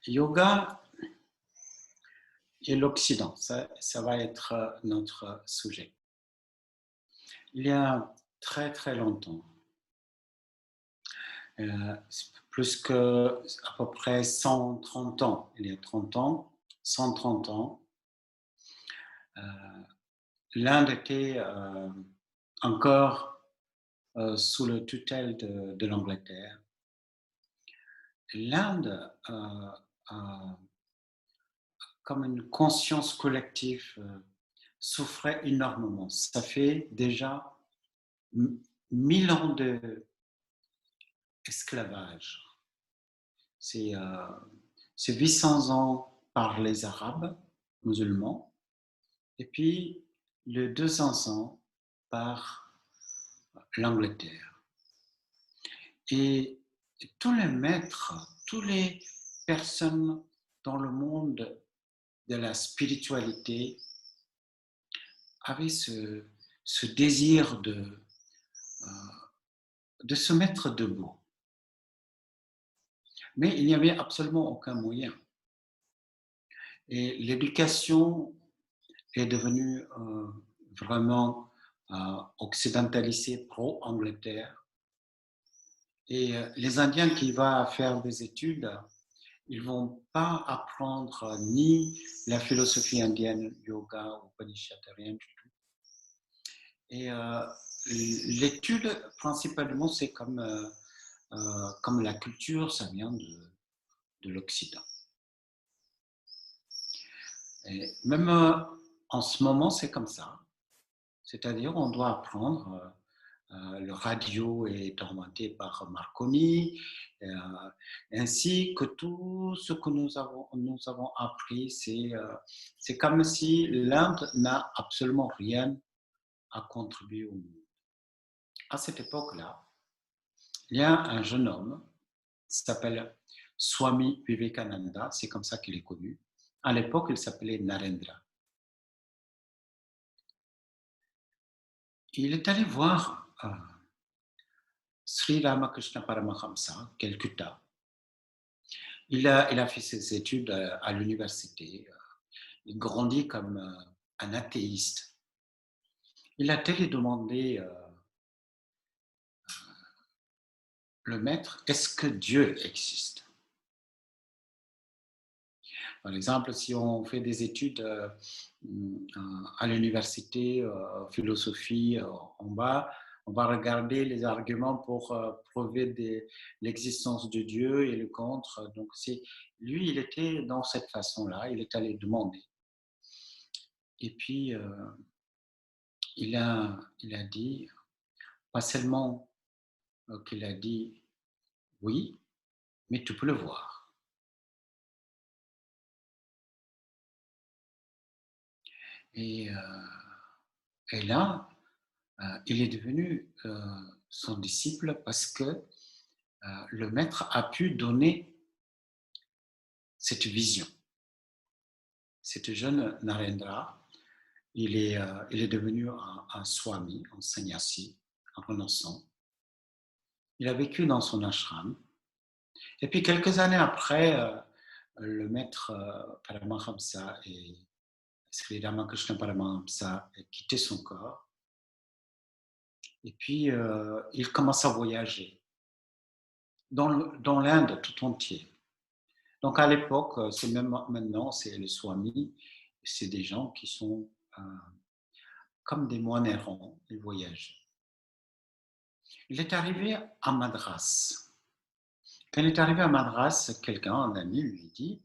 Yoga et l'Occident, ça va être notre sujet. Il y a très très longtemps, plus que à peu près 130 ans, il y a 30 ans, 130 ans, euh, l'Inde était encore sous le tutelle de l'Angleterre. L'Inde, comme une conscience collective, souffrait énormément. Ça fait déjà 1000 ans d'esclavage. C'est 800 ans par les Arabes musulmans et puis le 200 ans par l'Angleterre. Et tous les maîtres, toutes les personnes dans le monde de la spiritualité avaient ce désir euh, de se mettre debout. Mais il n'y avait absolument aucun moyen. Et l'éducation est devenue vraiment occidentalisée pro-Angleterre. Et les Indiens qui vont faire des études, ils ne vont pas apprendre ni la philosophie indienne, yoga, upanishad, rien du tout. Et l'étude, principalement, c'est comme la culture, ça vient de l'Occident. Et même en ce moment, c'est comme ça. C'est-à-dire, on doit apprendre. Le radio est inventé par Marconi, ainsi que tout ce que nous avons appris. C'est comme si l'Inde n'a absolument rien à contribuer au monde. À cette époque-là, il y a un jeune homme qui s'appelle Swami Vivekananda, c'est comme ça qu'il est connu. À l'époque, il s'appelait Narendra. Il est allé voir Sri Ramakrishna Paramahamsa, Calcutta. Il a fait ses études à l'université. Il grandit comme un athéiste. Il a télédemandé le maître, est-ce que Dieu existe? Par exemple, si on fait des études à l'université, philosophie, on va regarder les arguments pour prouver l'existence de Dieu et le contre. Donc, lui, il était dans cette façon-là, il est allé demander. Et puis, il a dit, pas seulement qu'il a dit oui, mais tu peux le voir. Et, et là, il est devenu son disciple parce que le maître a pu donner cette vision. Cet jeune Narendra, il est devenu un swami, un sannyasi, un renonçant. Il a vécu dans son ashram. Et puis quelques années après, le maître Paramahamsa et Sri Ramakrishna Paramahamsa a quitté son corps. Et puis il commence à voyager dans l'Inde tout entière. Donc à l'époque, c'est même maintenant, c'est les swamis, c'est des gens qui sont comme des moines errants, ils voyagent. Il est arrivé à Madras. Quand il est arrivé à Madras, quelqu'un, un ami, lui dit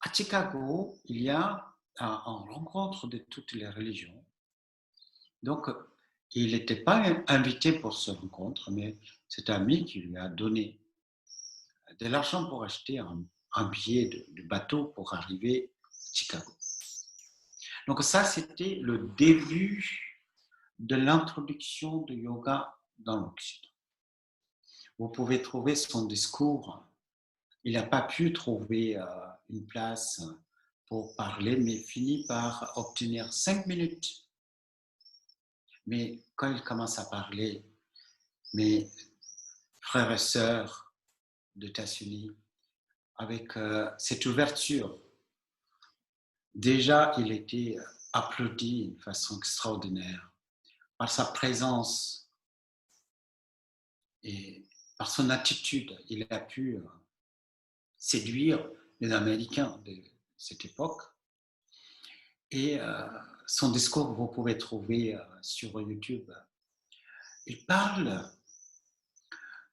à Chicago, il y a une rencontre de toutes les religions. Donc, il n'était pas invité pour cette rencontre, mais cet ami qui lui a donné de l'argent pour acheter un billet de bateau pour arriver à Chicago. Donc ça, c'était le début de l'introduction du yoga dans l'Occident. Vous pouvez trouver son discours. Il n'a pas pu trouver une place pour parler, mais finit par obtenir 5 minutes. Mais quand il commence à parler, mes frères et sœurs de Tassuni, avec cette ouverture. Déjà, il était applaudi d'une façon extraordinaire par sa présence et par son attitude. Il a pu séduire les Américains de cette époque. Et son discours, vous pouvez trouver sur YouTube. Il parle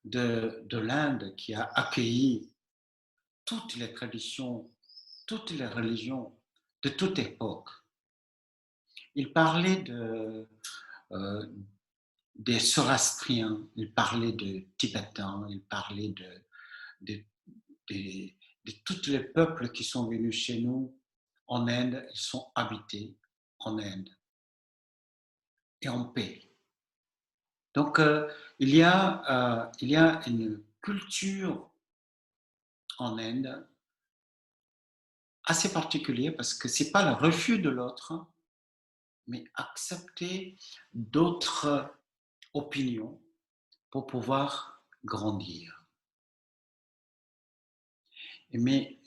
de l'Inde qui a accueilli toutes les traditions, toutes les religions de toute époque. Il parlait euh, des Zoroastriens, il parlait de Tibétains, il parlait de, de, de tous les peuples qui sont venus chez nous en Inde, ils sont habités en Inde et en paix. Donc, il y a une culture en Inde assez particulière parce que ce n'est pas le refus de l'autre, mais accepter d'autres opinions pour pouvoir grandir. Mais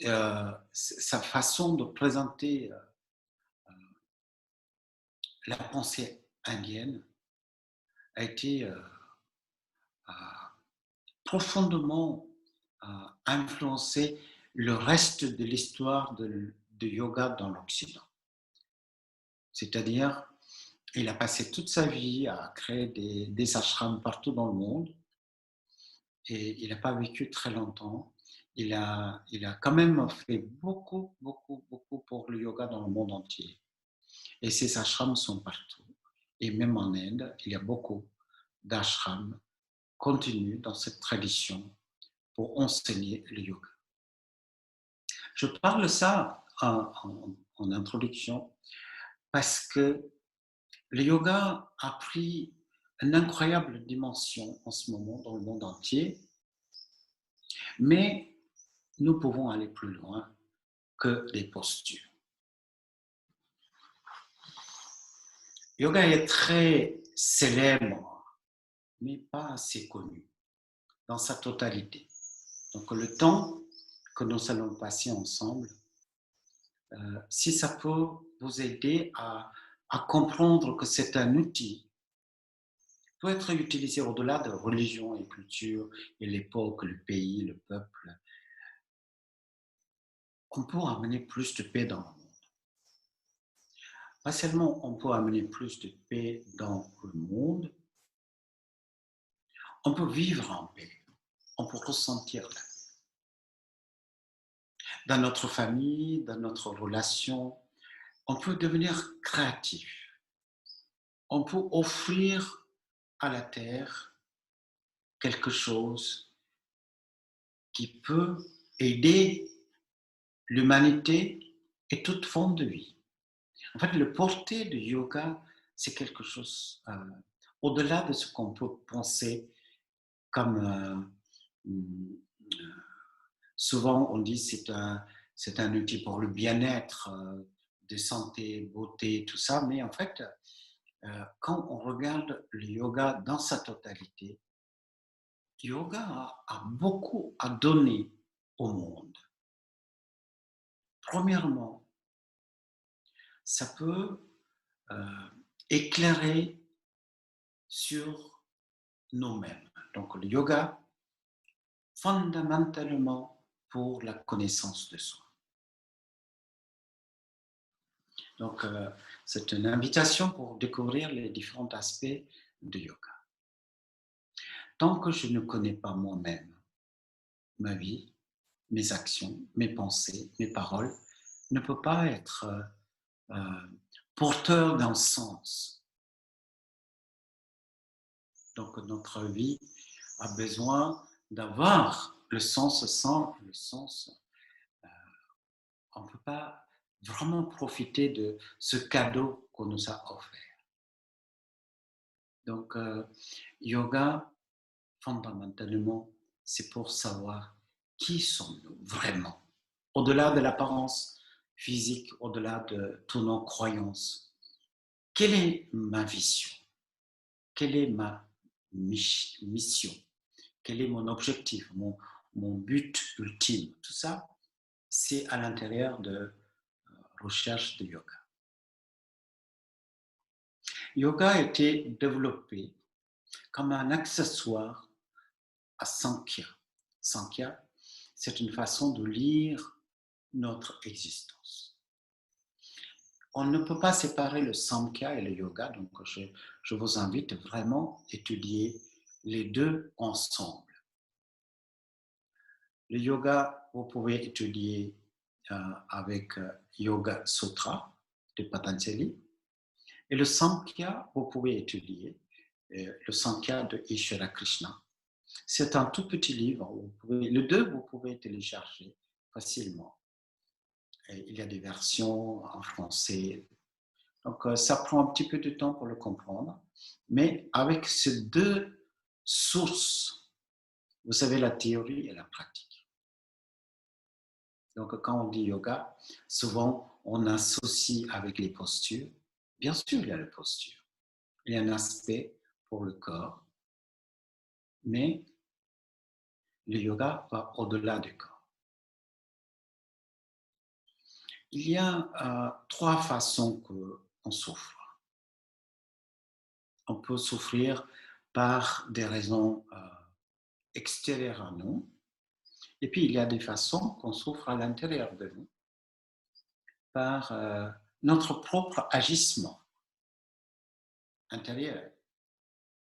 sa façon de présenter la pensée indienne a été profondément influencé le reste de l'histoire de yoga dans l'Occident. C'est-à-dire, il a passé toute sa vie à créer des ashrams partout dans le monde et il n'a pas vécu très longtemps. Il a quand même fait beaucoup pour le yoga dans le monde entier. Et ces ashrams sont partout. Et même en Inde, il y a beaucoup d'ashrams continuent dans cette tradition pour enseigner le yoga. Je parle ça en introduction parce que le yoga a pris une incroyable dimension en ce moment dans le monde entier, mais nous pouvons aller plus loin que les postures. Le yoga est très célèbre, mais pas assez connu dans sa totalité. Donc le temps que nous allons passer ensemble, si ça peut vous aider à comprendre que c'est un outil peut être utilisé au-delà de religion et culture et l'époque, le pays, le peuple, on peut amener plus de paix dans le monde. Pas seulement on peut amener plus de paix dans le monde, on peut vivre en paix, on peut ressentir la paix. Dans notre famille, dans notre relation, on peut devenir créatif. On peut offrir à la terre quelque chose qui peut aider l'humanité et toute forme de vie. En fait, le portée du yoga, c'est quelque chose au-delà de ce qu'on peut penser comme souvent on dit c'est un outil pour le bien-être, de santé, beauté, tout ça, mais en fait, quand on regarde le yoga dans sa totalité, le yoga a beaucoup à donner au monde. Premièrement, ça peut éclairer sur nous-mêmes. Donc le yoga, fondamentalement pour la connaissance de soi. Donc c'est une invitation pour découvrir les différents aspects du yoga. Tant que je ne connais pas moi-même, ma vie, mes actions, mes pensées, mes paroles, ne peut pas être porteur d'un sens. Donc notre vie a besoin d'avoir le sens sans le sens. On ne peut pas vraiment profiter de ce cadeau qu'on nous a offert. Donc, yoga, fondamentalement, c'est pour savoir qui sommes-nous vraiment, au-delà de l'apparence physique, au-delà de toutes nos croyances. Quelle est ma vision? Quelle est ma mission? Quel est mon objectif, mon but ultime. Tout ça, c'est à l'intérieur de recherche de yoga. Yoga a été développé comme un accessoire à Sankhya. Sankhya, c'est une façon de lire notre existence. On ne peut pas séparer le Samkhya et le yoga, donc je vous invite vraiment à étudier les deux ensemble. Le yoga, vous pouvez étudier avec Yoga Sutra de Patanjali, et le Samkhya, vous pouvez étudier le Samkhya de Ishvara Krishna. C'est un tout petit livre, les deux vous pouvez télécharger facilement. Et il y a des versions en français. Donc, ça prend un petit peu de temps pour le comprendre. Mais avec ces deux sources, vous savez, la théorie et la pratique. Donc, quand on dit yoga, souvent, on associe avec les postures. Bien sûr, il y a les postures. Il y a un aspect pour le corps. Mais le yoga va au-delà du corps. Il y a 3 façons qu'on souffre. On peut souffrir par des raisons extérieures à nous. Et puis, il y a des façons qu'on souffre à l'intérieur de nous par notre propre agissement intérieur,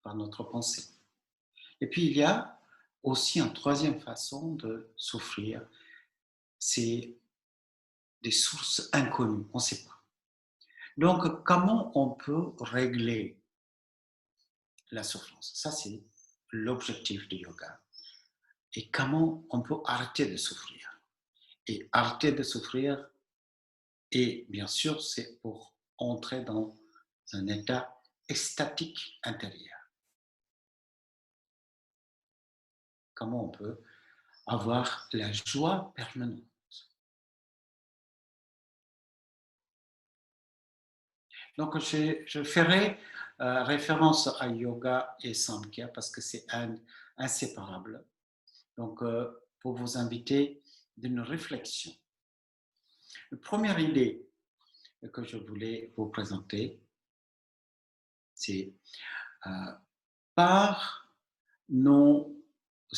par notre pensée. Et puis, il y a aussi une troisième façon de souffrir, c'est des sources inconnues, on ne sait pas. Donc, comment on peut régler la souffrance? Ça, c'est l'objectif du yoga. Et comment on peut arrêter de souffrir? Et arrêter de souffrir, et bien sûr, c'est pour entrer dans un état extatique intérieur. Comment on peut avoir la joie permanente? Donc, je ferai référence à yoga et samkhya parce que c'est inséparable. Donc, pour vous inviter d'une réflexion. La première idée que je voulais vous présenter, c'est par nos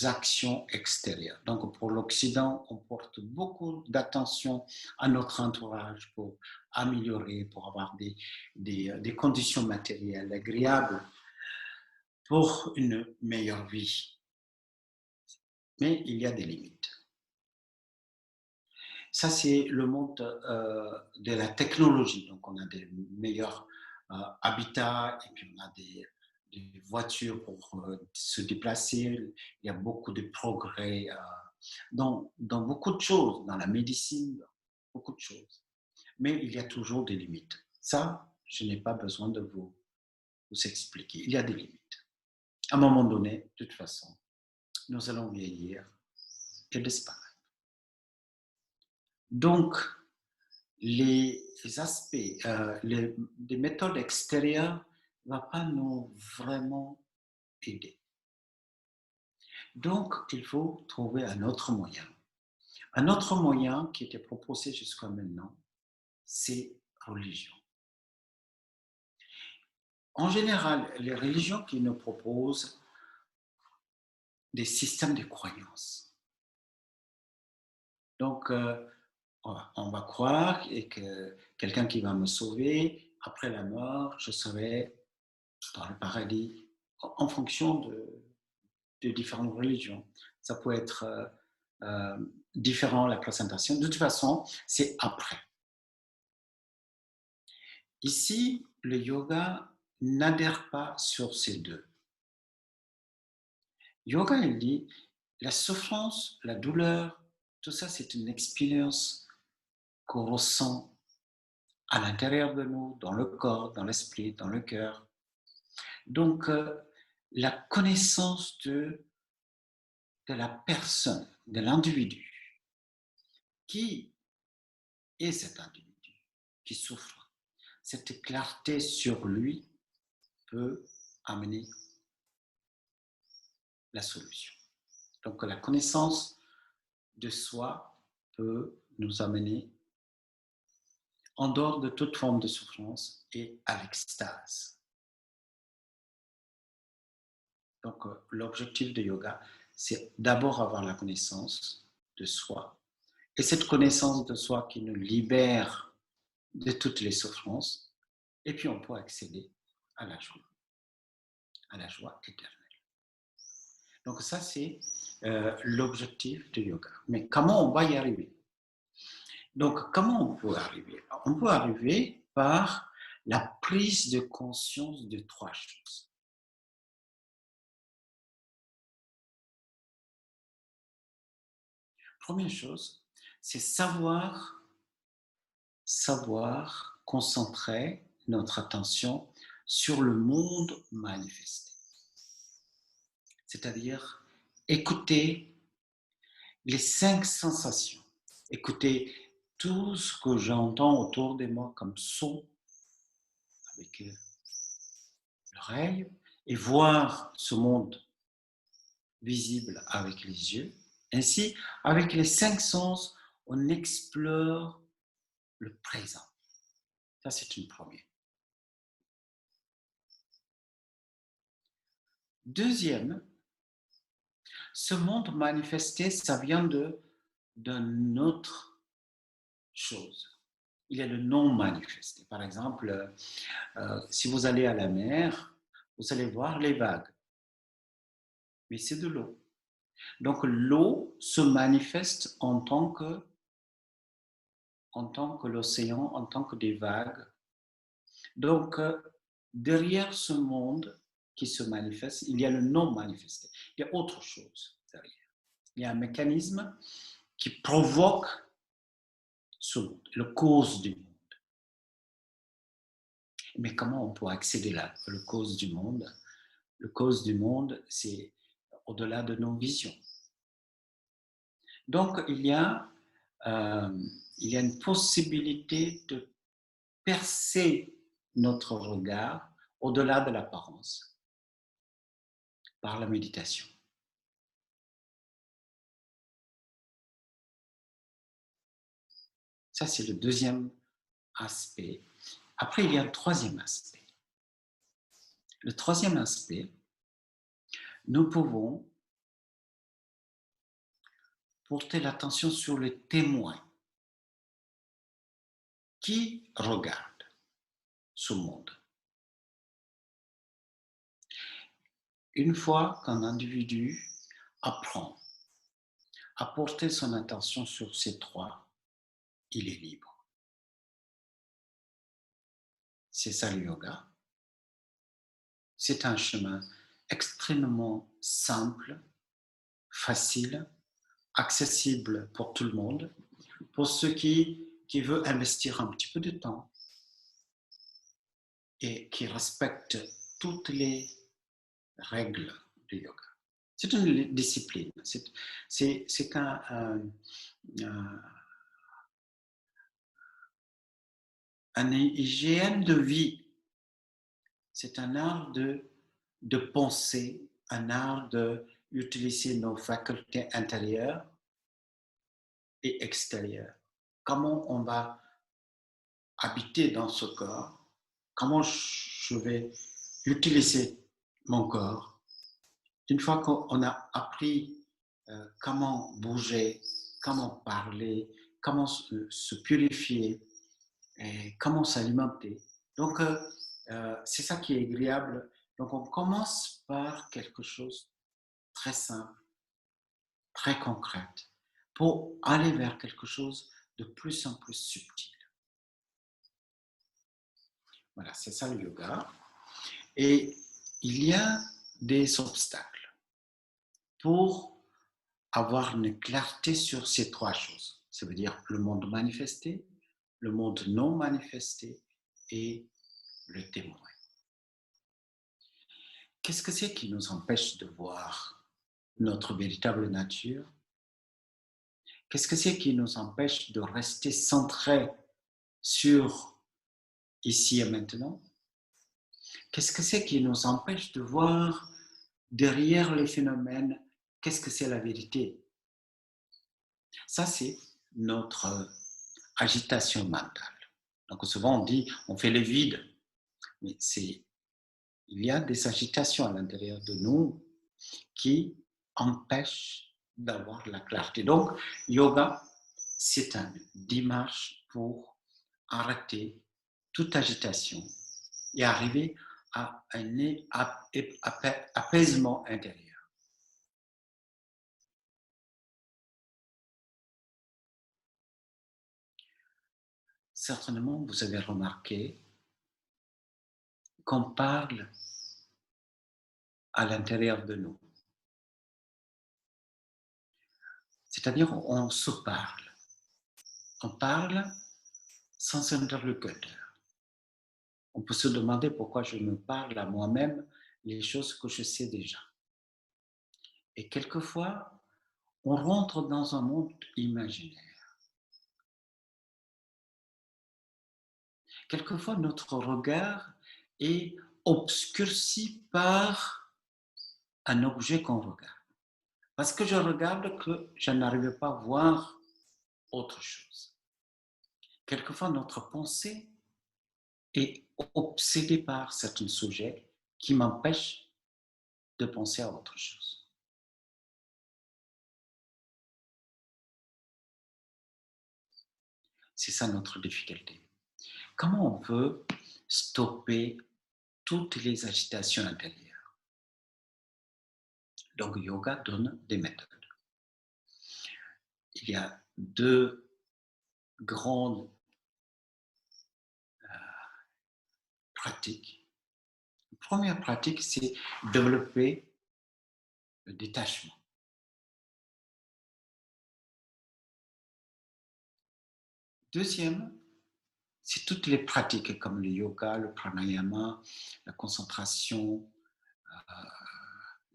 actions extérieures. Donc, pour l'Occident, on porte beaucoup d'attention à notre entourage pour améliorer, pour avoir des conditions matérielles agréables pour une meilleure vie. Mais il y a des limites. Ça, c'est le monde de la technologie. Donc, on a des meilleurs habitats et puis on a des voitures pour se déplacer. Il y a beaucoup de progrès dans beaucoup de choses, dans la médecine, beaucoup de choses. Mais il y a toujours des limites. Ça, je n'ai pas besoin de vous expliquer. Il y a des limites. À un moment donné, de toute façon, nous allons vieillir et disparaître. Donc, les aspects, les méthodes extérieures ne vont pas nous vraiment aider. Donc, il faut trouver un autre moyen. Un autre moyen qui était proposé jusqu'à maintenant, c'est religion. En général, les religions qui nous proposent des systèmes de croyances. Donc, on va croire que quelqu'un qui va me sauver, après la mort, je serai dans le paradis, en fonction de différentes religions. Ça peut être différent la présentation. De toute façon, c'est après. Ici, le yoga n'adhère pas sur ces deux. Yoga, il dit, la souffrance, la douleur, tout ça, c'est une expérience qu'on ressent à l'intérieur de nous, dans le corps, dans l'esprit, dans le cœur. Donc, la connaissance de la personne, de l'individu. Qui est cet individu qui souffre? Cette clarté sur lui peut amener la solution. Donc, la connaissance de soi peut nous amener en dehors de toute forme de souffrance et à l'extase. Donc, l'objectif de yoga, c'est d'abord avoir la connaissance de soi. Et cette connaissance de soi qui nous libère de toutes les souffrances. Et puis, on peut accéder à la joie éternelle. Donc, ça, c'est l'objectif du yoga. Mais comment on va y arriver? Donc, comment on peut arriver? On peut arriver par la prise de conscience de trois choses. Première chose, c'est savoir concentrer notre attention sur le monde manifesté. C'est-à-dire écouter les 5 sensations, écouter tout ce que j'entends autour de moi comme son avec l'oreille et voir ce monde visible avec les yeux. Ainsi, avec les 5 sens, on explore le présent. Ça, c'est une première. Deuxième, ce monde manifesté, ça vient d'une autre chose. Il y a le non manifesté. Par exemple, si vous allez à la mer, vous allez voir les vagues. Mais c'est de l'eau. Donc l'eau se manifeste en tant que l'océan, en tant que des vagues. Donc derrière ce monde qui se manifeste, il y a le non manifesté. Il y a autre chose derrière. Il y a un mécanisme qui provoque ce monde, le cause du monde. Mais comment on peut accéder là, le cause du monde? Le cause du monde, c'est au-delà de nos visions. Donc, il y a une possibilité de percer notre regard au-delà de l'apparence par la méditation. Ça, c'est le deuxième aspect. Après, il y a un troisième aspect. Le troisième aspect, nous pouvons porter l'attention sur les témoins qui regardent ce monde. Une fois qu'un individu apprend à porter son attention sur ces trois, il est libre. C'est ça le yoga. C'est un chemin extrêmement simple, facile, accessible pour tout le monde, pour ceux qui veulent investir un petit peu de temps et qui respectent toutes les règles du yoga. C'est une discipline, c'est une hygiène de vie. C'est un art de penser, un art d'utiliser nos facultés intérieures et extérieures. Comment on va habiter dans ce corps? Comment je vais utiliser mon corps? Une fois qu'on a appris comment bouger, comment parler, comment se purifier, et comment s'alimenter. Donc, c'est ça qui est agréable. Donc, on commence par quelque chose de très simple, très concret, pour aller vers quelque chose de plus en plus subtil. Voilà, c'est ça le yoga. Et il y a des obstacles pour avoir une clarté sur ces trois choses. Ça veut dire le monde manifesté, le monde non manifesté et le témoin. Qu'est-ce que c'est qui nous empêche de voir notre véritable nature? Qu'est-ce que c'est qui nous empêche de rester centrés sur ici et maintenant? Qu'est-ce que c'est qui nous empêche de voir derrière les phénomènes, qu'est-ce que c'est la vérité? Ça, c'est notre agitation mentale. Donc souvent on dit, on fait le vide, mais il y a des agitations à l'intérieur de nous qui empêchent d'avoir la clarté. Donc, yoga, c'est une démarche pour arrêter toute agitation et arriver à un apaisement intérieur. Certainement, vous avez remarqué qu'on parle à l'intérieur de nous. C'est-à-dire, on se parle. On parle sans interlocuteur. On peut se demander pourquoi je me parle à moi-même les choses que je sais déjà. Et quelquefois, on rentre dans un monde imaginaire. Quelquefois, notre regard est obscurci par un objet qu'on regarde. Parce que je regarde que je n'arrive pas à voir autre chose. Quelquefois, notre pensée est obsédée par certains sujets qui m'empêchent de penser à autre chose. C'est ça notre difficulté. Comment on peut stopper toutes les agitations intérieures? Donc, yoga donne des méthodes. Il y a deux grandes pratiques. La première pratique, c'est développer le détachement. Deuxième, c'est toutes les pratiques comme le yoga, le pranayama, la concentration,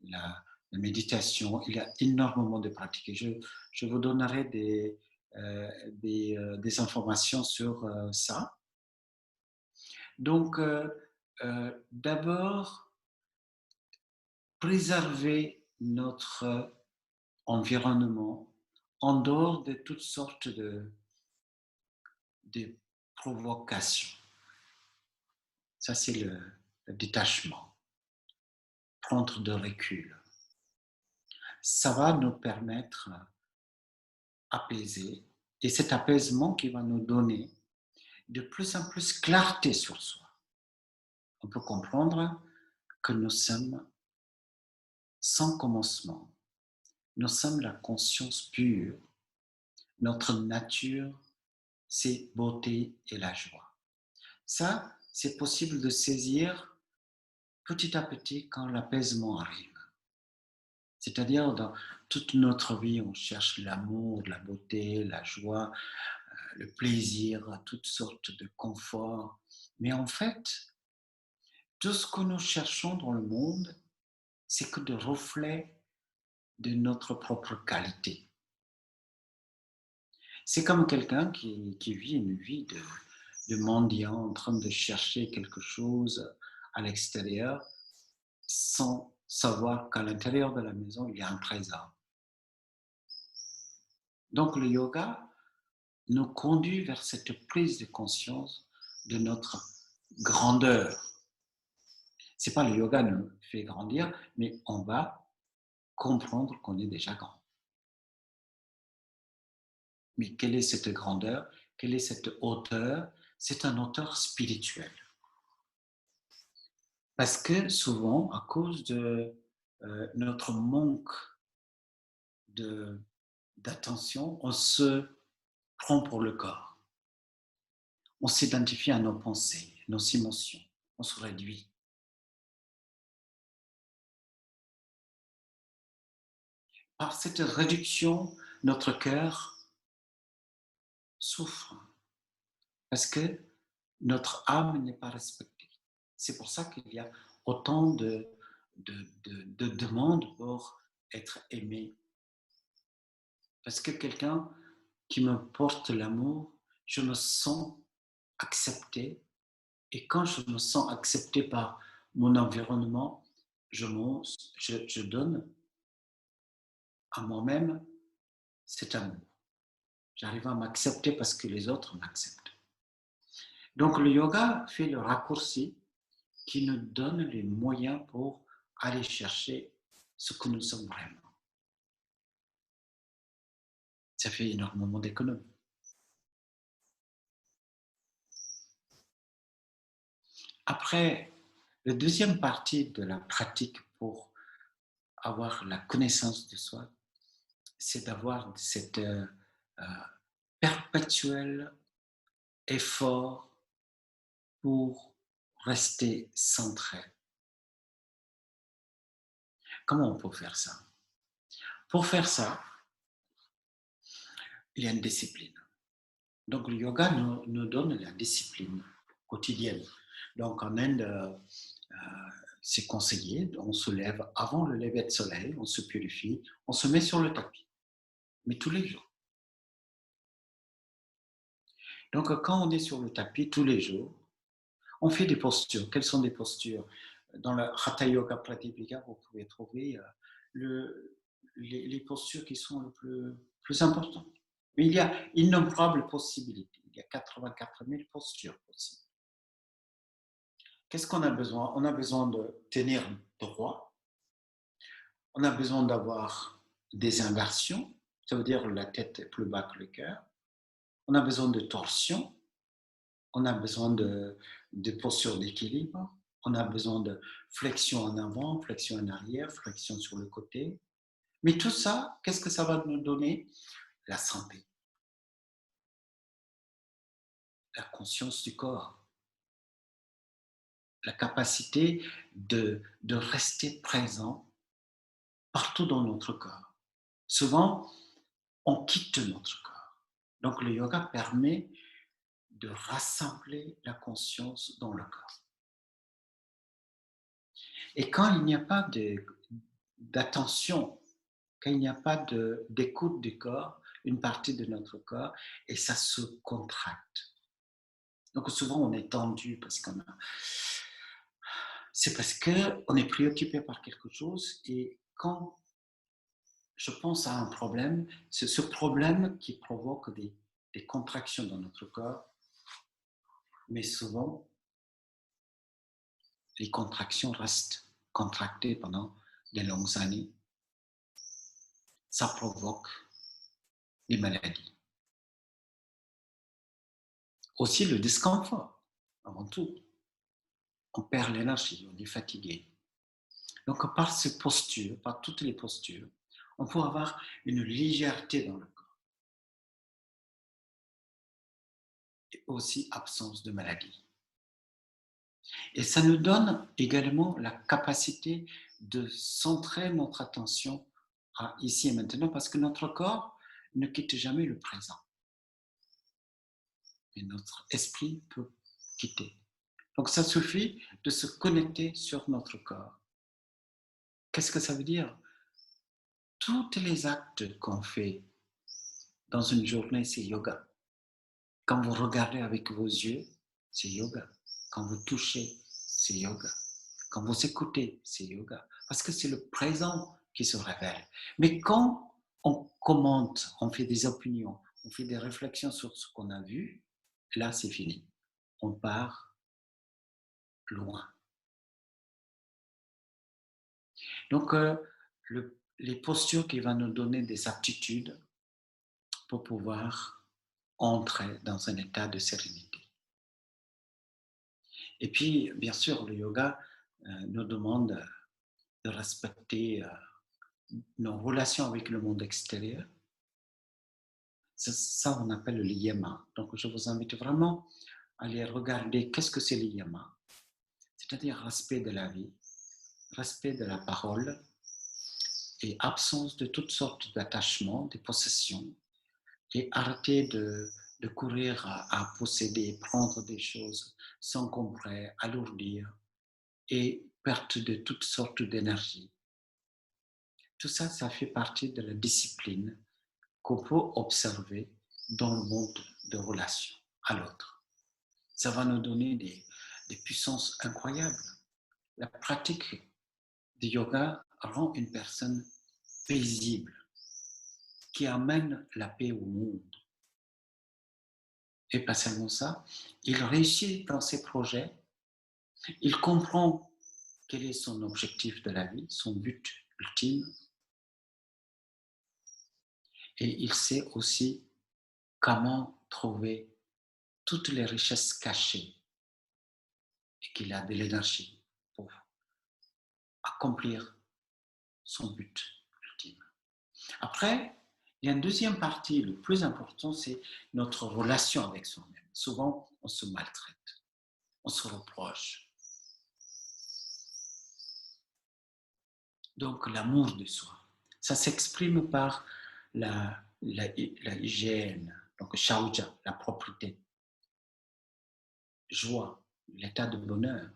la méditation. Il y a énormément de pratiques. Et je vous donnerai des informations sur ça. Donc, d'abord, préserver notre environnement en dehors de toutes sortes de provocations. Ça, c'est le détachement, prendre de recul. Ça va nous permettre d'apaiser, et cet apaisement qui va nous donner de plus en plus clarté sur soi. On peut comprendre que nous sommes sans commencement. Nous sommes la conscience pure. Notre nature, c'est beauté et la joie. Ça, c'est possible de saisir petit à petit quand l'apaisement arrive. C'est-à-dire, dans toute notre vie, on cherche l'amour, la beauté, la joie, le plaisir, toutes sortes de confort. Mais en fait, tout ce que nous cherchons dans le monde, c'est que des reflets de notre propre qualité. C'est comme quelqu'un qui vit une vie de mendiant en train de chercher quelque chose à l'extérieur sans savoir qu'à l'intérieur de la maison, il y a un trésor. Donc le yoga nous conduit vers cette prise de conscience de notre grandeur. C'est pas le yoga nous fait grandir, mais on va comprendre qu'on est déjà grand. Mais quelle est cette grandeur? Quelle est cette hauteur? C'est une hauteur spirituelle. Parce que souvent, à cause de notre manque d'attention, on se prend pour le corps. On s'identifie à nos pensées, nos émotions. On se réduit. Par cette réduction, notre cœur souffre parce que notre âme n'est pas respectée. C'est pour ça qu'il y a autant de demandes pour être aimé. Parce que quelqu'un qui me porte l'amour, je me sens accepté. Et quand je me sens accepté par mon environnement, je donne à moi-même cet amour. J'arrive à m'accepter parce que les autres m'acceptent. Donc le yoga fait le raccourci qui nous donne les moyens pour aller chercher ce que nous sommes vraiment. Ça fait énormément d'économies. Après, la deuxième partie de la pratique pour avoir la connaissance de soi, c'est d'avoir cet perpétuel effort pour rester centré. Comment on peut faire ça? Pour faire ça, il y a une discipline. Donc le yoga nous donne la discipline quotidienne. Donc en Inde, c'est conseillé, on se lève avant le lever de soleil, on se purifie, on se met sur le tapis, mais tous les jours. Donc quand on est sur le tapis tous les jours, on fait des postures. Quelles sont des postures? Dans le Hatha Yoga Pratipika, vous pouvez trouver les postures qui sont les plus importantes. Mais il y a innombrables possibilités. Il y a 84 000 postures possibles. Qu'est-ce qu'on a besoin? On a besoin de tenir droit. On a besoin d'avoir des inversions. Ça veut dire la tête est plus bas que le cœur. On a besoin de torsion. On a besoin de posture d'équilibre. On a besoin de flexion en avant, flexion en arrière, flexion sur le côté. Mais tout ça, qu'est-ce que ça va nous donner? La santé, la conscience du corps, la capacité de rester présent partout dans notre corps. Souvent, on quitte notre corps. Donc le yoga permet de rassembler la conscience dans le corps. Et quand il n'y a pas d'attention, quand il n'y a pas d'écoute du corps, une partie de notre corps, et ça se contracte. Donc souvent on est tendu parce c'est parce qu'on est préoccupé par quelque chose, et quand je pense à un problème, c'est ce problème qui provoque des contractions dans notre corps, mais souvent les contractions restent contractées pendant de longues années. Ça provoque des maladies. Aussi le disconfort, avant tout. On perd l'énergie, on est fatigué. Donc par ces postures, par toutes les postures, on peut avoir une légèreté dans le corps. Et aussi absence de maladie. Et ça nous donne également la capacité de centrer notre attention à ici et maintenant, parce que notre corps ne quitte jamais le présent. Mais notre esprit peut quitter. Donc ça suffit de se connecter sur notre corps. Qu'est-ce que ça veut dire? Tous les actes qu'on fait dans une journée, c'est yoga. Quand vous regardez avec vos yeux, c'est yoga. Quand vous touchez, c'est yoga. Quand vous écoutez, c'est yoga. Parce que c'est le présent qui se révèle. Mais quand on commente, on fait des opinions, on fait des réflexions sur ce qu'on a vu, là, c'est fini. On part loin. Donc, les postures qui vont nous donner des aptitudes pour pouvoir entrer dans un état de sérénité. Et puis, bien sûr, le yoga nous demande de respecter nos relations avec le monde extérieur. Ça, on appelle le yama. Donc, je vous invite vraiment à aller regarder qu'est-ce que c'est le yama. C'est-à-dire respect de la vie, respect de la parole et absence de toutes sortes d'attachements, de possessions, et arrêter de courir à posséder, prendre des choses, s'encombrer, alourdir et perte de toutes sortes d'énergie. Tout ça, ça fait partie de la discipline qu'on peut observer dans le monde de relations à l'autre. Ça va nous donner des puissances incroyables. La pratique du yoga rend une personne paisible, qui amène la paix au monde. et pas seulement ça, il réussit dans ses projets, il comprend quel est son objectif de la vie, son but ultime, et il sait aussi comment trouver toutes les richesses cachées et qu'il a de l'énergie pour accomplir son but ultime. Après, il y a une deuxième partie, le plus important, c'est notre relation avec soi-même. Souvent, on se maltraite, on se reproche. Donc, l'amour de soi, ça s'exprime par la hygiène, donc shauja, la propreté, joie, l'état de bonheur,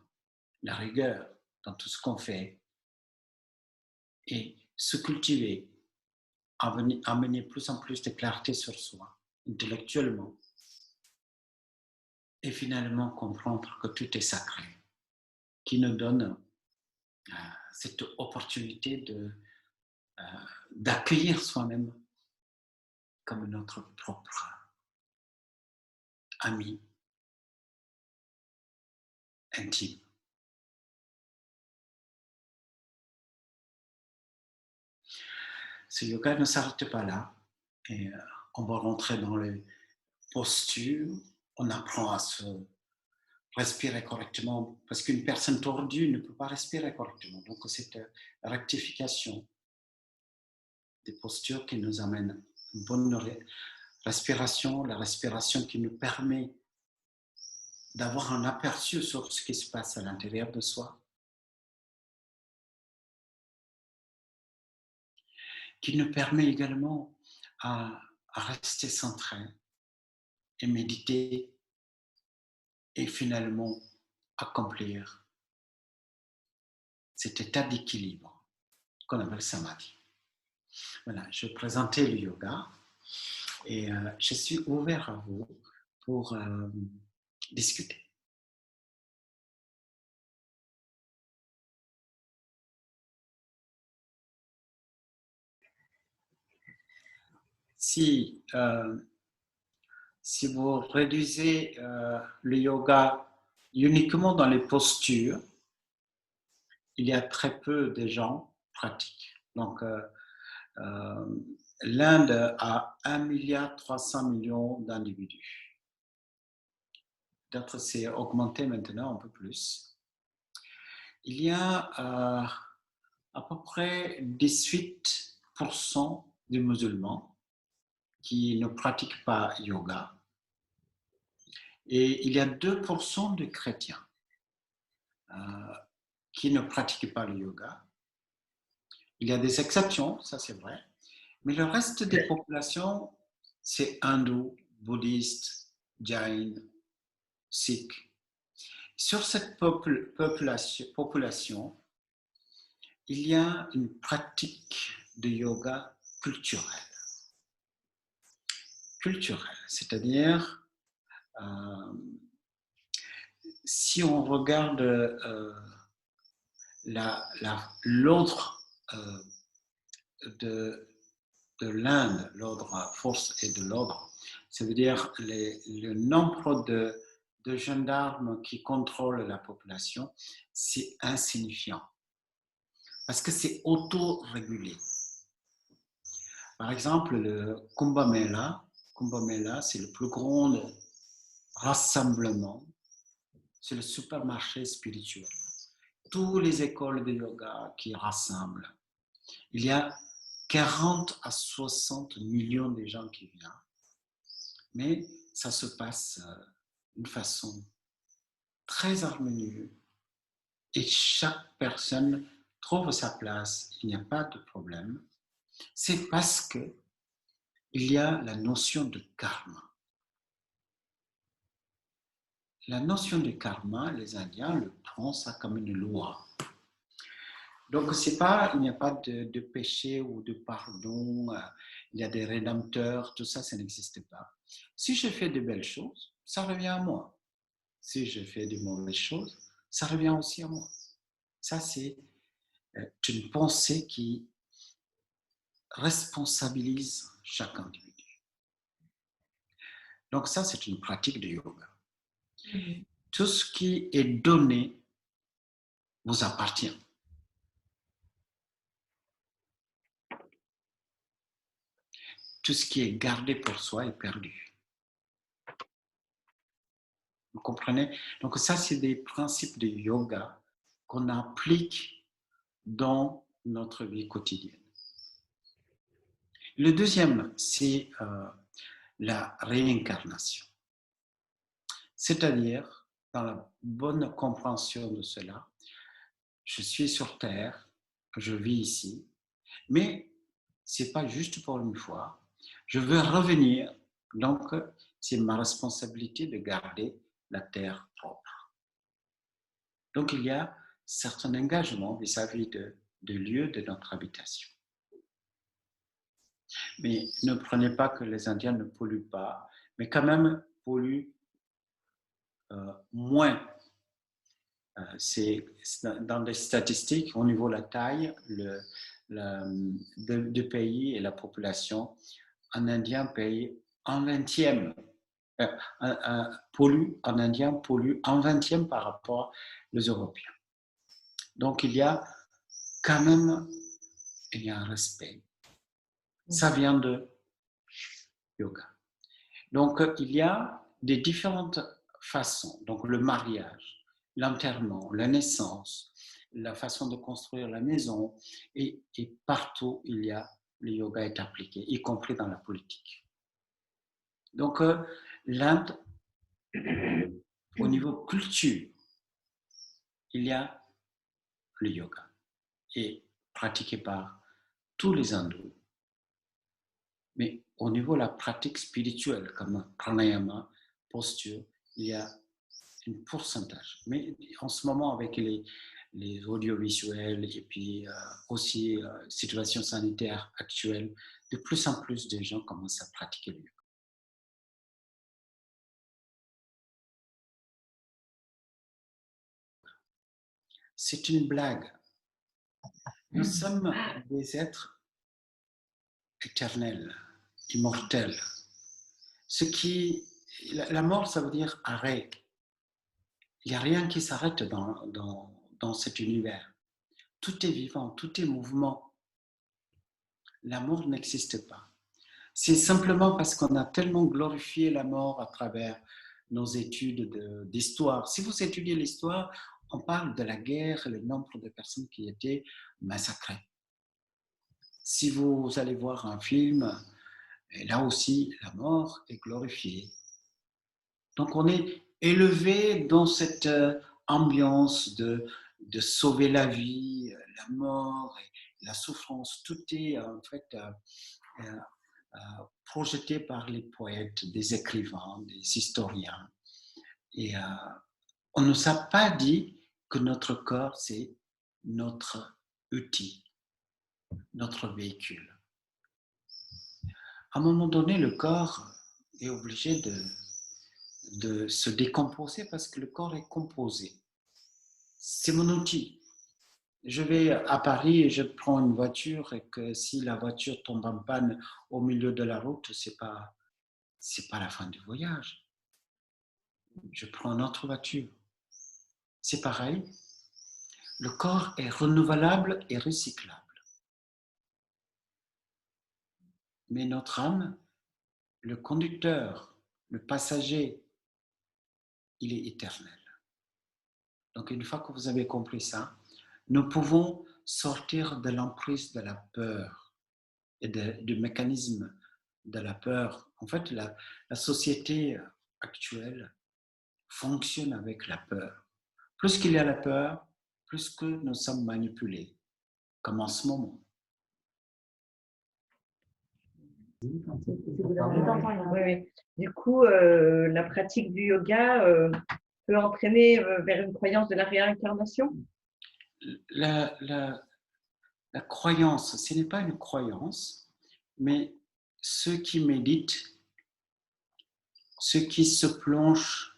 la rigueur dans tout ce qu'on fait et se cultiver, amener plus en plus de clarté sur soi, intellectuellement, et finalement comprendre que tout est sacré, qui nous donne cette opportunité d'accueillir soi-même comme notre propre ami intime. Ce yoga ne s'arrête pas là. Et on va rentrer dans les postures. On apprend à se respirer correctement parce qu'une personne tordue ne peut pas respirer correctement. Donc, cette rectification des postures qui nous amène une bonne respiration, la respiration qui nous permet d'avoir un aperçu sur ce qui se passe à l'intérieur de soi, qui nous permet également à rester centré et méditer et finalement accomplir cet état d'équilibre qu'on appelle samadhi. Voilà, je vais présenter le yoga et je suis ouvert à vous pour discuter. Si, si vous réduisez le yoga uniquement dans les postures, il y a très peu de gens pratiquent. Donc, l'Inde a 1,3 milliard d'individus. Peut-être c'est augmenté maintenant un peu plus. Il y a à peu près 18% des musulmans qui ne pratiquent pas yoga et il y a 2% de chrétiens qui ne pratiquent pas le yoga. Il y a des exceptions, ça c'est vrai, mais le reste des populations, c'est hindou, bouddhiste, jain, sikh. Sur cette population, il y a une pratique de yoga culturelle. Culturelle, c'est-à-dire, si on regarde l'ordre de l'Inde, l'ordre force et de l'ordre, ça veut dire le nombre de gendarmes qui contrôlent la population, c'est insignifiant parce que c'est auto-régulé. Par exemple, le Kumbh Mela, c'est le plus grand rassemblement, c'est le supermarché spirituel. Toutes les écoles de yoga qui rassemblent. Il y a 40 à 60 millions de gens qui viennent. Mais ça se passe d'une façon très harmonieuse et chaque personne trouve sa place, il n'y a pas de problème. C'est parce que il y a la notion de karma. La notion de karma, les Indiens le prennent ça comme une loi. Donc, il n'y a pas de péché ou de pardon, il y a des rédempteurs, tout ça, ça n'existe pas. Si je fais de belles choses, ça revient à moi. Si je fais de mauvaises choses, ça revient aussi à moi. Ça, c'est une pensée qui responsabilise chaque individu. Donc ça, c'est une pratique de yoga. Mhm. Tout ce qui est donné vous appartient. Tout ce qui est gardé pour soi est perdu. Vous comprenez? Donc ça, c'est des principes de yoga qu'on applique dans notre vie quotidienne. Le deuxième, c'est la réincarnation. C'est-à-dire, dans la bonne compréhension de cela, je suis sur Terre, je vis ici, mais ce n'est pas juste pour une fois. Je veux revenir, donc c'est ma responsabilité de garder la Terre propre. Donc il y a certains engagements vis-à-vis de lieux de notre habitation. Mais ne prenez pas que les Indiens ne polluent pas, mais quand même polluent moins. C'est dans les statistiques, au niveau de la taille du pays et la population, un Indien paye un vingtième, un Indien pollue un vingtième par rapport aux Européens. Donc il y a quand même il y a un respect. Ça vient de yoga. Donc il y a des différentes façons. Donc le mariage, l'enterrement, la naissance, la façon de construire la maison, et partout il y a le yoga est appliqué, y compris dans la politique. Donc l'Inde, au niveau culture, il y a le yoga et pratiqué par tous les hindous. Mais au niveau de la pratique spirituelle, comme pranayama, posture, il y a un pourcentage. Mais en ce moment, avec les audiovisuels et puis aussi situation sanitaire actuelle, de plus en plus de gens commencent à pratiquer le yoga. C'est une blague. Nous sommes des êtres éternels, immortels. Ce qui, la mort, ça veut dire arrêt. Il n'y a rien qui s'arrête dans cet univers. Tout est vivant, tout est mouvement. La mort n'existe pas. C'est simplement parce qu'on a tellement glorifié la mort à travers nos études d'histoire. Si vous étudiez l'histoire, on parle de la guerre et le nombre de personnes qui étaient massacrées. Si vous allez voir un film, là aussi, la mort est glorifiée. Donc on est élevé dans cette ambiance de sauver la vie, la mort, et la souffrance. Tout est en fait projeté par les poètes, des écrivains, des historiens. Et on ne nous a pas dit que notre corps, c'est notre outil, notre véhicule. À un moment donné, le corps est obligé de se décomposer parce que le corps est composé. C'est mon outil. Je vais à Paris et je prends une voiture et que si la voiture tombe en panne au milieu de la route, c'est pas la fin du voyage. Je prends une autre voiture. C'est pareil. Le corps est renouvelable et recyclable. Mais notre âme, le conducteur, le passager, il est éternel. Donc une fois que vous avez compris ça, nous pouvons sortir de l'emprise de la peur et du mécanisme de la peur. En fait, la société actuelle fonctionne avec la peur. Plus qu'il y a la peur, plus que nous sommes manipulés, comme en ce moment. Oui, oui. Du coup, la pratique du yoga peut entraîner vers une croyance de la réincarnation? La croyance, ce n'est pas une croyance, mais ceux qui méditent, ceux qui se plongent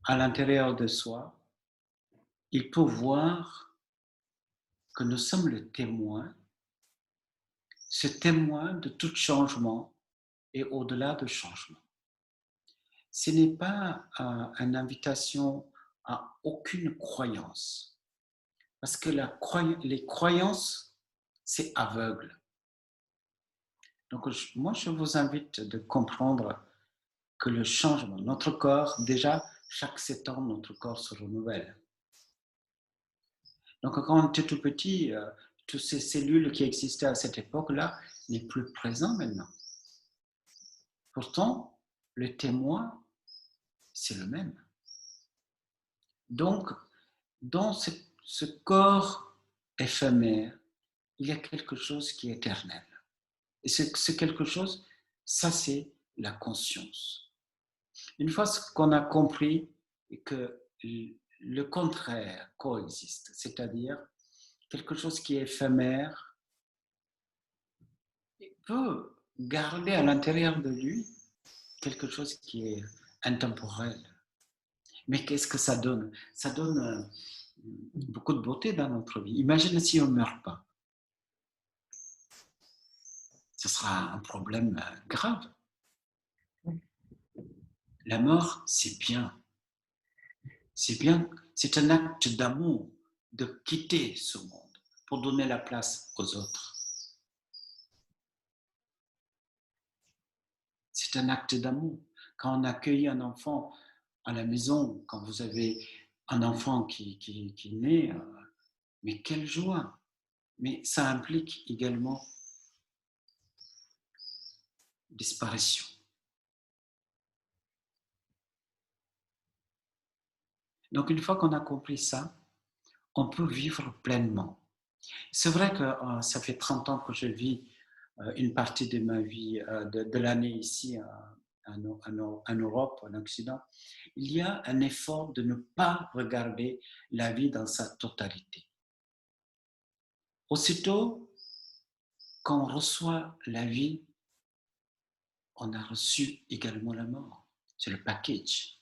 à l'intérieur de soi, ils peuvent voir que nous sommes le témoin, ce témoin de tout changement et au-delà de changement. ce n'est pas une invitation à aucune croyance. Parce que les croyances, c'est aveugle. Donc, moi, je vous invite de comprendre que le changement, notre corps, déjà, chaque 7 ans, notre corps se renouvelle. Donc, quand on était tout petit, toutes ces cellules qui existaient à cette époque-là n'est plus présent maintenant. Pourtant, le témoin, c'est le même. Donc, dans ce corps éphémère, il y a quelque chose qui est éternel. Et c'est quelque chose, ça c'est la conscience. Une fois qu'on a compris que le contraire coexiste, c'est-à-dire quelque chose qui est éphémère, il peut garder à l'intérieur de lui quelque chose qui est intemporel. Mais qu'est-ce que ça donne? Ça donne beaucoup de beauté dans notre vie. Imagine si on ne meurt pas. Ce sera un problème grave. La mort, c'est bien. C'est bien, c'est un acte d'amour de quitter ce monde pour donner la place aux autres. C'est un acte d'amour. Quand on accueille un enfant à la maison, quand vous avez un enfant qui naît, mais quelle joie! Mais ça implique également disparition. Donc une fois qu'on a compris ça, on peut vivre pleinement. C'est vrai que ça fait 30 ans que je vis une partie de ma vie, de l'année ici en Europe, en Occident. Il y a un effort de ne pas regarder la vie dans sa totalité. Aussitôt qu'on reçoit la vie, on a reçu également la mort. C'est le package.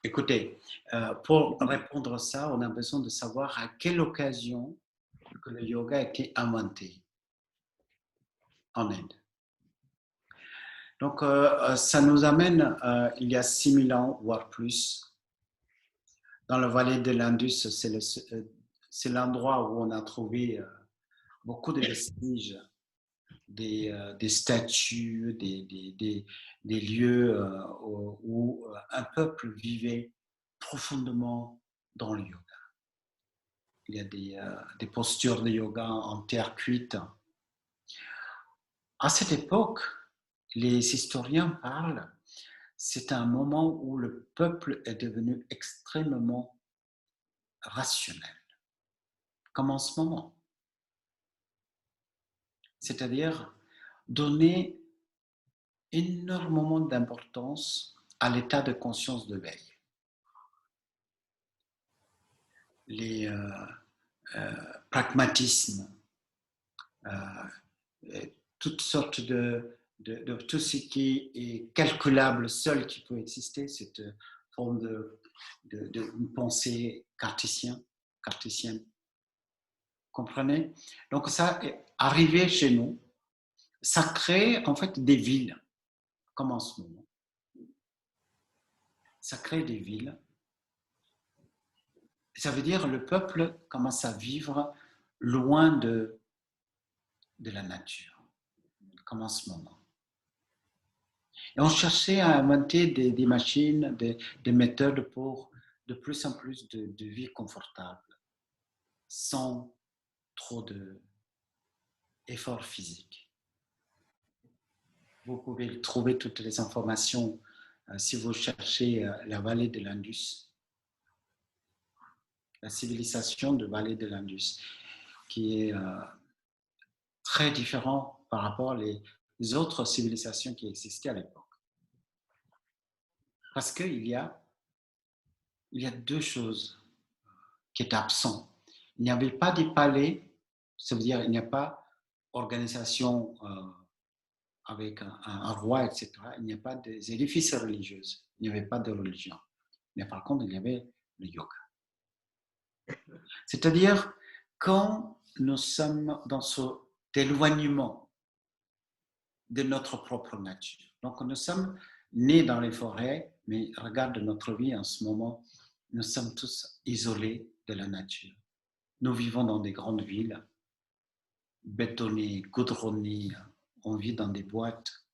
Écoutez, pour répondre à ça, on a besoin de savoir à quelle occasion que le yoga a été inventé en Inde. Donc, ça nous amène il y a 6000 ans, voire plus, dans la vallée de l'Indus. C'est l'endroit où on a trouvé beaucoup de vestiges, des statues, des lieux où un peuple vivait profondément dans le yoga. Il y a des postures de yoga en terre cuite. À cette époque, les historiens parlent, c'est un moment où le peuple est devenu extrêmement rationnel, comme en ce moment. C'est-à-dire donner énormément d'importance à l'état de conscience de veille. Les pragmatismes, toutes sortes de tout ce qui est calculable seul qui peut exister, cette forme de pensée cartésienne. Comprenez? Donc ça est arrivé chez nous, ça crée en fait des villes, comme en ce moment. Ça crée des villes. Ça veut dire que le peuple commence à vivre loin de la nature, comme en ce moment. Et on cherchait à inventer des machines, des méthodes pour de plus en plus de vie confortable, sans trop d'efforts physiques. Vous pouvez trouver toutes les informations si vous cherchez la vallée de l'Indus, la civilisation de vallée de l'Indus, qui est très différent par rapport aux autres civilisations qui existaient à l'époque. Parce qu'il y a deux choses qui est absent. Il n'y avait pas des palais, ça veut dire il n'y a pas d'organisation avec un roi, etc. Il n'y a pas des édifices religieux. Il n'y avait pas de religion. Mais par contre, il y avait le yoga. C'est-à-dire, quand nous sommes dans cet éloignement de notre propre nature. Donc, nous sommes nés dans les forêts, mais regarde notre vie en ce moment, nous sommes tous isolés de la nature. Nous vivons dans des grandes villes, bétonnées, goudronnées, on vit dans des boîtes,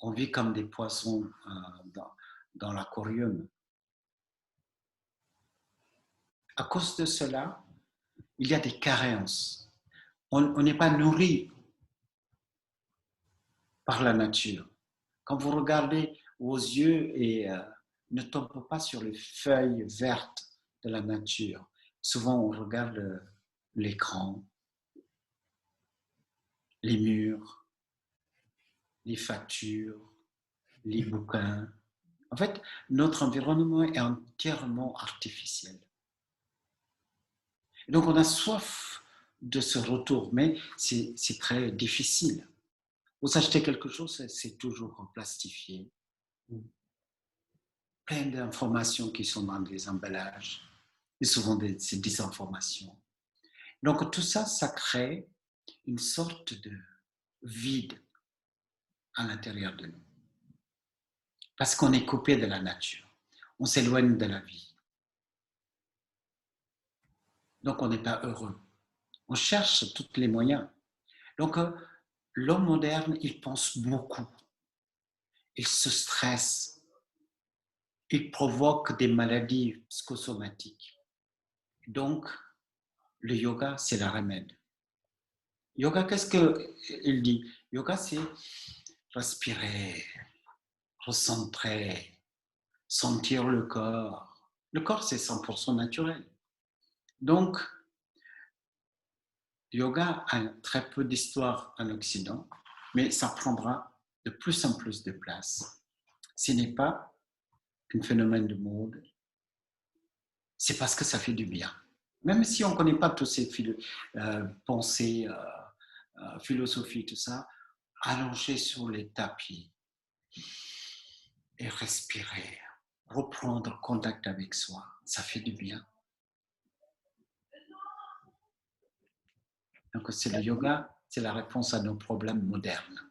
on vit comme des poissons dans l'aquarium. À cause de cela, il y a des carences. On n'est pas nourri par la nature. Quand vous regardez vos yeux et ne tombent pas sur les feuilles vertes de la nature, souvent on regarde l'écran, les murs, les factures, les bouquins. En fait, notre environnement est entièrement artificiel. Donc on a soif de ce retour, mais c'est très difficile. Vous achetez quelque chose, c'est toujours plastifié. Plein d'informations qui sont dans des emballages, et souvent ces désinformations. Donc tout ça, ça crée une sorte de vide à l'intérieur de nous. Parce qu'on est coupé de la nature. On s'éloigne de la vie. Donc on n'est pas heureux. On cherche tous les moyens. Donc l'homme moderne, il pense beaucoup. Il se stresse. Il provoque des maladies psychosomatiques. Donc, le yoga, c'est le remède. Yoga, qu'est-ce qu'il dit? Yoga, c'est respirer, recentrer, sentir le corps. Le corps, c'est 100% naturel. Donc, yoga a très peu d'histoire en Occident, mais ça prendra de plus en plus de place. Ce n'est pas un phénomène de mode, c'est parce que ça fait du bien. Même si on ne connaît pas toutes ces pensées, philosophies, tout ça, allonger sur les tapis et respirer, reprendre contact avec soi, ça fait du bien. Donc c'est le yoga, c'est la réponse à nos problèmes modernes.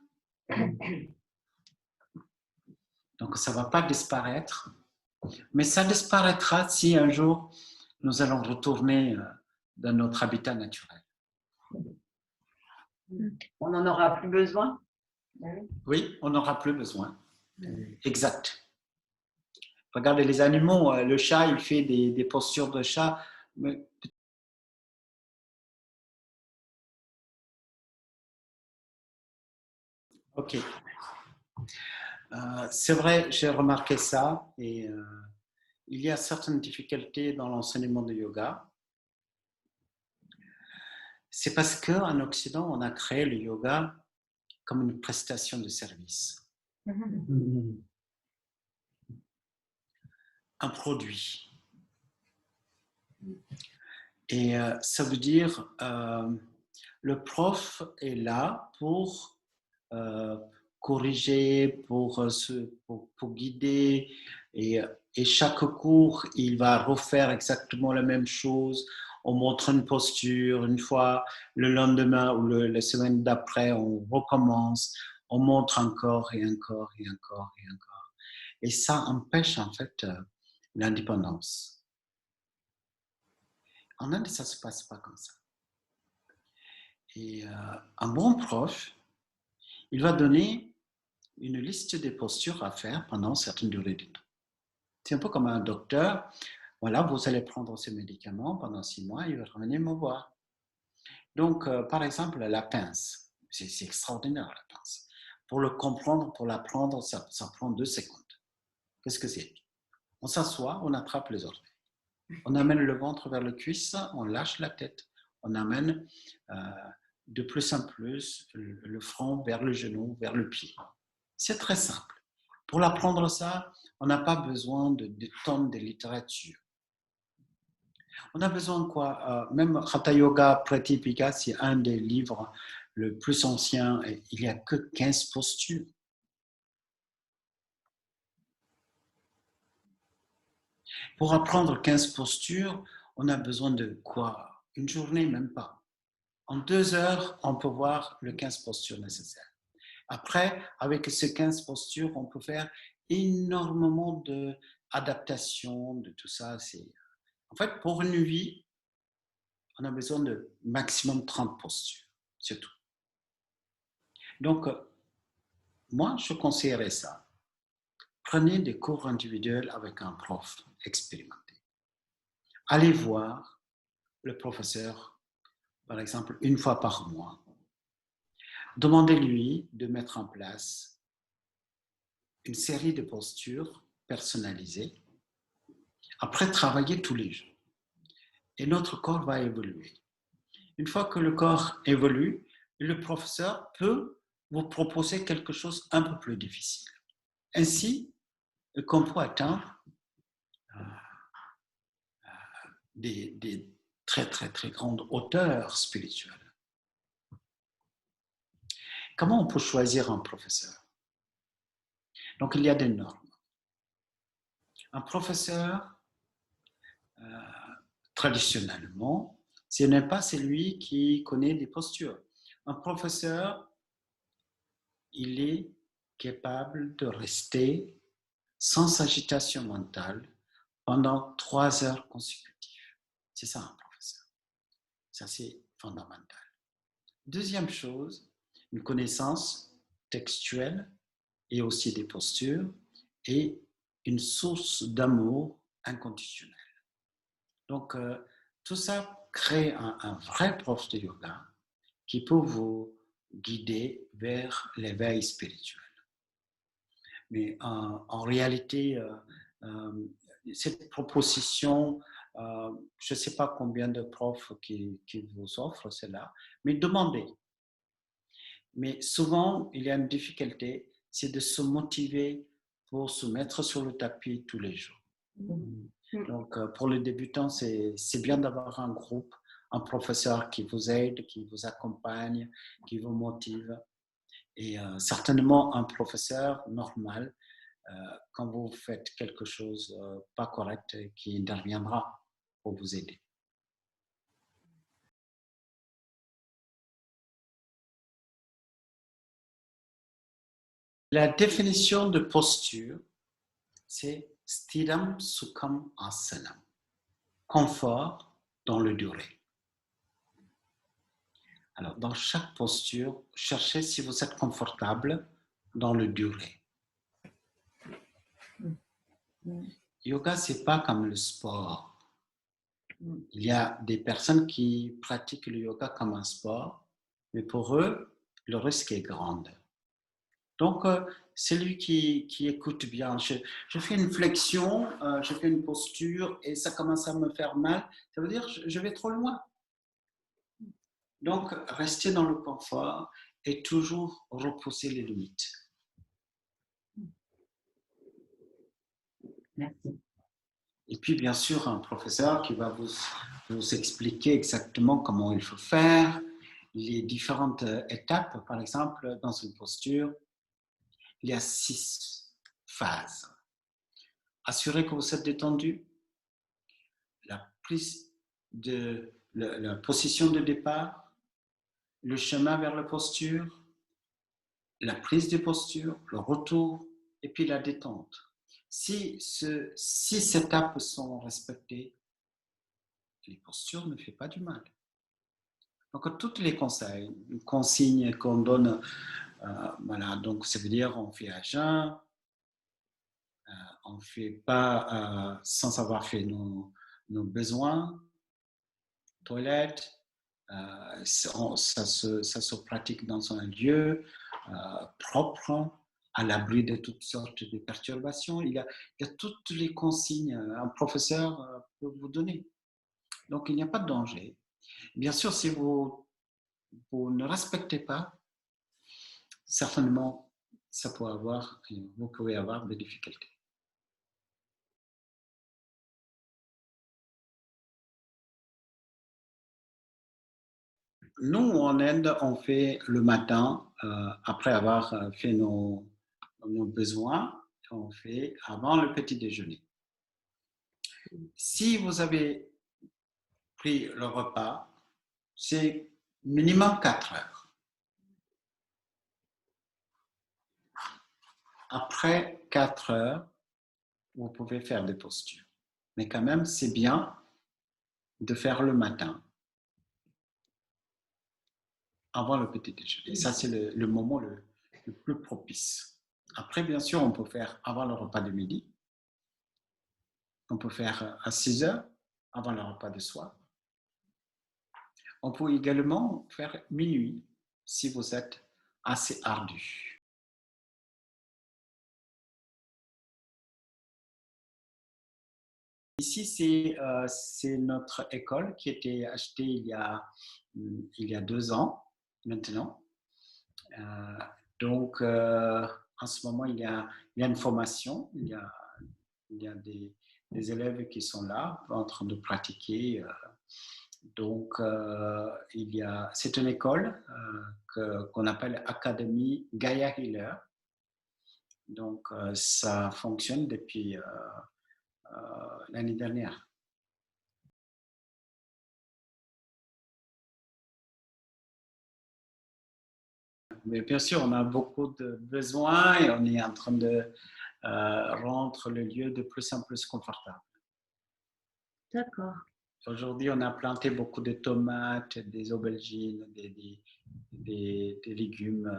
Donc ça ne va pas disparaître, mais ça disparaîtra si un jour nous allons retourner dans notre habitat naturel. On n'en aura plus besoin? Oui, on n'aura plus besoin. Exact. Regardez les animaux, le chat, il fait des postures de chat. Mais... Ok. C'est vrai, j'ai remarqué ça et il y a certaines difficultés dans l'enseignement de yoga. C'est parce qu'en Occident, on a créé le yoga comme une prestation de service. Un produit. Et ça veut dire le prof est là pour corriger, pour guider et chaque cours, il va refaire exactement la même chose. On montre une posture, une fois, le lendemain ou la semaine d'après, on recommence, on montre encore et encore et encore et encore. Et ça empêche en fait l'indépendance. En Inde, ça ne se passe pas comme ça. Et un bon prof, il va donner une liste des postures à faire pendant certaines durées de temps. C'est un peu comme un docteur. Voilà, vous allez prendre ces médicaments pendant 6 mois, il va revenir me voir. Donc, par exemple, la pince. C'est extraordinaire, la pince. Pour le comprendre, pour l'apprendre, ça prend 2 secondes. Qu'est-ce que c'est? On s'assoit, on attrape les orteils. On amène le ventre vers le cuisse, on lâche la tête. On amène de plus en plus le front vers le genou, vers le pied. C'est très simple. Pour l'apprendre ça, on n'a pas besoin de tonnes de littérature. On a besoin de quoi? Même Hatha Yoga Pratipika, c'est un des livres le plus anciens. Il n'y a que 15 postures. Pour apprendre 15 postures, On a besoin de quoi? Une journée, même pas. En 2 heures, on peut voir les 15 postures nécessaires. Après, avec ces 15 postures, on peut faire énormément d'adaptations, de tout ça. En fait, pour une vie, on a besoin de maximum 30 postures, c'est tout. Donc, moi, je conseillerais ça. Prenez des cours individuels avec un prof expérimenté. Allez voir le professeur, par exemple, une fois par mois. Demandez-lui de mettre en place une série de postures personnalisées. Après, travaillez tous les jours. Et notre corps va évoluer. Une fois que le corps évolue, le professeur peut vous proposer quelque chose un peu plus difficile. Ainsi, qu'on peut atteindre des très, très, très grandes hauteurs spirituelles. Comment on peut choisir un professeur? Donc, il y a des normes. Un professeur, traditionnellement, ce n'est pas celui qui connaît des postures. Un professeur, il est capable de rester sans agitation mentale pendant 3 heures consécutives. C'est ça un professeur. Ça, c'est fondamental. Deuxième chose, une connaissance textuelle et aussi des postures et une source d'amour inconditionnel. Donc, tout ça crée un vrai prof de yoga qui peut vous guider vers l'éveil spirituel. Mais en réalité, cette proposition, je ne sais pas combien de profs qui vous offrent cela, mais demandez. Mais souvent, il y a une difficulté, c'est de se motiver pour se mettre sur le tapis tous les jours. Donc, pour les débutants, c'est bien d'avoir un groupe, un professeur qui vous aide, qui vous accompagne, qui vous motive. Et certainement un professeur normal, quand vous faites quelque chose pas correct, qui interviendra pour vous aider. La définition de posture, c'est Sthiram Sukham Asanam, confort dans le durée. Alors, dans chaque posture, cherchez si vous êtes confortable dans le durée. Yoga, c'est pas comme le sport. Il y a des personnes qui pratiquent le yoga comme un sport, mais pour eux, le risque est grand. Donc, celui qui écoute bien, je fais une flexion, je fais une posture et ça commence à me faire mal, ça veut dire que je vais trop loin. Donc, rester dans le confort et toujours repousser les limites. Merci. Et puis, bien sûr, un professeur qui va vous expliquer exactement comment il faut faire, les différentes étapes. Par exemple, dans une posture, il y a 6 phases. Assurez que vous êtes détendu. La position de départ, le chemin vers la posture, la prise de posture, le retour et puis la détente. Si ces 6 étapes sont respectées, les postures ne font pas du mal. Donc, toutes les consignes qu'on donne, voilà, donc ça veut dire on fait à jeun, on ne fait pas sans avoir fait nos besoins, toilette, ça se pratique dans un lieu propre, à l'abri de toutes sortes de perturbations. Il y a toutes les consignes un professeur peut vous donner. Donc, il n'y a pas de danger. Bien sûr, si vous ne respectez pas, certainement, vous pouvez avoir des difficultés. Nous, en Inde, on fait le matin, après avoir fait nos besoins, on fait avant le petit déjeuner. Si vous avez pris le repas, c'est minimum 4 heures. Après 4 heures, vous pouvez faire des postures. Mais quand même, c'est bien de faire le matin, avant le petit déjeuner. Ça, c'est le moment le plus propice. Après, bien sûr, on peut faire avant le repas de midi. On peut faire à 6 heures, avant le repas de soir. On peut également faire minuit, si vous êtes assez ardu. Ici, c'est notre école qui a été achetée il y a 2 ans maintenant. Donc, en ce moment, il y a une formation, il y a des élèves qui sont là en train de pratiquer. Donc, c'est une école qu'on appelle Académie Gaia Healer. Donc, ça fonctionne depuis l'année dernière. Mais bien sûr, on a beaucoup de besoins et on est en train de rendre le lieu de plus en plus confortable. D'accord. Aujourd'hui, on a planté beaucoup de tomates, des aubergines, des légumes.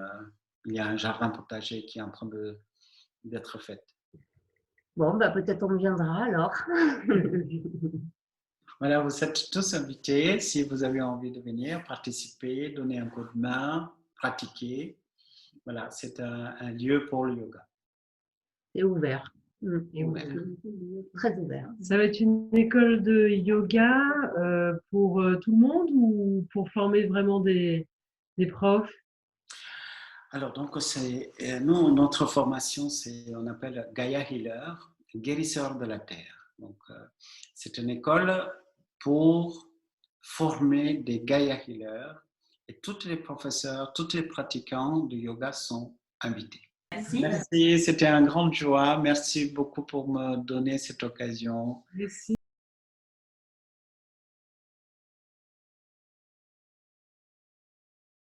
Il y a un jardin potager qui est en train d'être fait. Bon, bah, peut-être on viendra alors. Voilà, vous êtes tous invités. Si vous avez envie de venir, participer, donner un coup de main, pratiquer. Voilà, c'est un lieu pour le yoga. C'est ouvert. Et ouvert. Très ouvert. Ça va être une école de yoga pour tout le monde ou pour former vraiment des profs? Alors, donc, nous, notre formation, on appelle Gaia Healer, guérisseur de la Terre. Donc, c'est une école pour former des Gaia Healers et tous les professeurs, tous les pratiquants de yoga sont invités. Merci, c'était une grande joie. Merci beaucoup pour me donner cette occasion. Merci.